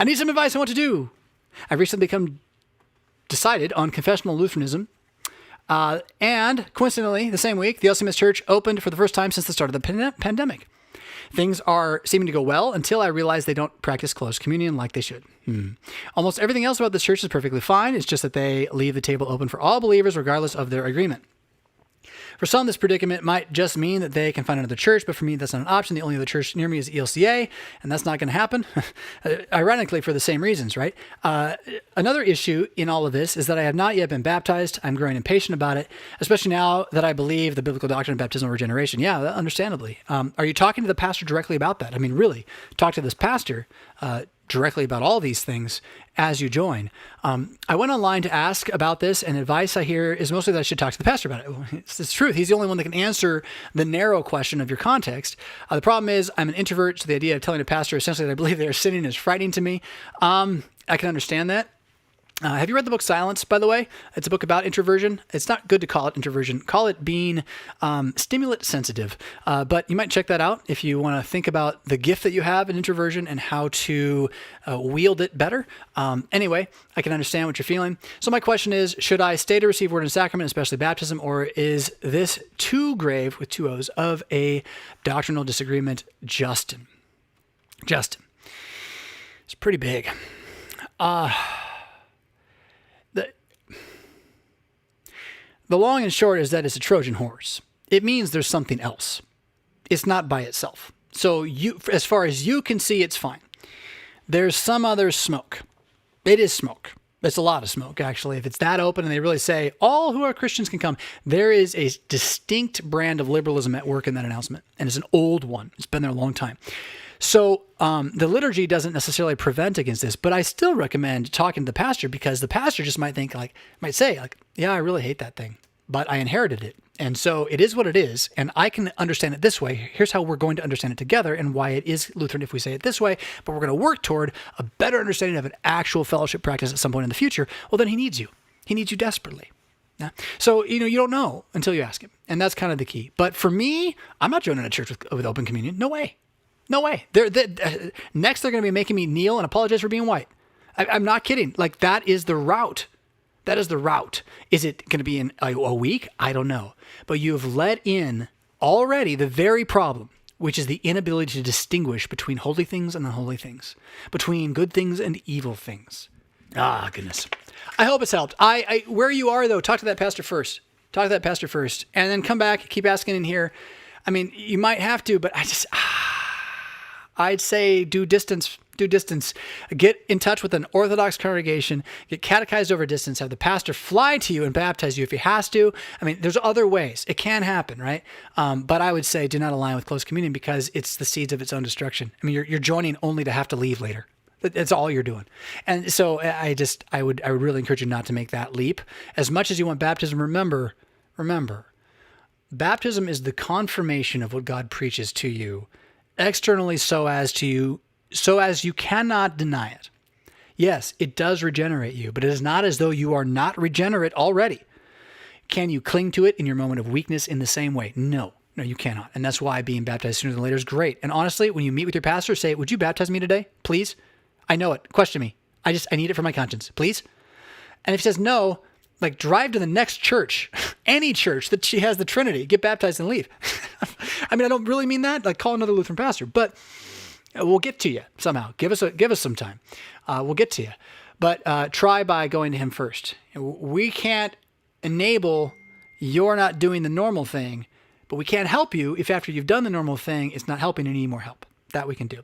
I need some advice on what to do. I've recently decided on confessional Lutheranism. And coincidentally, the same week, the LCMS Church opened for the first time since the start of the pandemic. Things are seeming to go well until I realize they don't practice closed communion like they should. Almost everything else about this church is perfectly fine. It's just that they leave the table open for all believers regardless of their agreement. For some, this predicament might just mean that they can find another church, but for me, that's not an option. The only other church near me is ELCA, and that's not going to happen, ironically, for the same reasons, right? Another issue in all of this is that I have not yet been baptized. I'm growing impatient about it, especially now that I believe the biblical doctrine of baptismal regeneration. Yeah, understandably. Are you talking to the pastor directly about that? I mean, really, talk to this pastor directly about all these things as you join. I went online to ask about this, and advice I hear is mostly that I should talk to the pastor about it. It's the truth. He's the only one that can answer the narrow question of your context. The problem is I'm an introvert, so the idea of telling a pastor essentially that I believe they're sinning is frightening to me. I can understand that. Have you read the book Silence, by the way? It's a book about introversion. It's not good to call it introversion. Call it being stimulant sensitive. But you might check that out if you want to think about the gift that you have in introversion and how to wield it better. Anyway, I can understand what you're feeling. So my question is, should I stay to receive word and sacrament, especially baptism, or is this too grave, with two O's, of a doctrinal disagreement? Justin. It's pretty big. The long and short is that it's a Trojan horse. It means there's something else. It's not by itself. So as far as you can see, it's fine. There's some other smoke. It is smoke. It's a lot of smoke, actually. If it's that open and they really say, all who are Christians can come, there is a distinct brand of liberalism at work in that announcement. And it's an old one. It's been there a long time. So the liturgy doesn't necessarily prevent against this, but I still recommend talking to the pastor, because the pastor just might say, yeah, I really hate that thing, but I inherited it. And so it is what it is. And I can understand it this way. Here's how we're going to understand it together and why it is Lutheran if we say it this way, but we're going to work toward a better understanding of an actual fellowship practice at some point in the future. Well, then he needs you. He needs you desperately. Yeah. So, you don't know until you ask him. And that's kind of the key. But for me, I'm not joining a church with open communion. No way. No way. Next, they're going to be making me kneel and apologize for being white. I'm not kidding. That is the route. That is the route. Is it going to be in a week? I don't know. But you have let in already the very problem, which is the inability to distinguish between holy things and unholy things, between good things and evil things. Ah, goodness. I hope it's helped. Where you are, though, talk to that pastor first. Talk to that pastor first. And then come back, keep asking in here. I mean, you might have to, but I'd say do distance. Get in touch with an Orthodox congregation, get catechized over distance, have the pastor fly to you and baptize you if he has to. I mean, there's other ways. It can happen, right? But I would say do not align with close communion, because it's the seeds of its own destruction. I mean, you're joining only to have to leave later. That's all you're doing. And so I would really encourage you not to make that leap. As much as you want baptism, remember, baptism is the confirmation of what God preaches to you externally, so as you cannot deny it. Yes, it does regenerate you, but it is not as though you are not regenerate already. Can you cling to it in your moment of weakness in the same way? No, you cannot. And that's why being baptized sooner than later is great. And honestly, when you meet with your pastor, say, would you baptize me today, please? I know it. Question me. I need it for my conscience, please. And if he says no, drive to the next church, any church that she has the Trinity, get baptized and leave. I mean, I don't really mean that. Call another Lutheran pastor, but we'll get to you somehow. Give us some time. We'll get to you. But try by going to him first. We can't enable your not doing the normal thing, but we can't help you if after you've done the normal thing, it's not helping and you need more help. That we can do.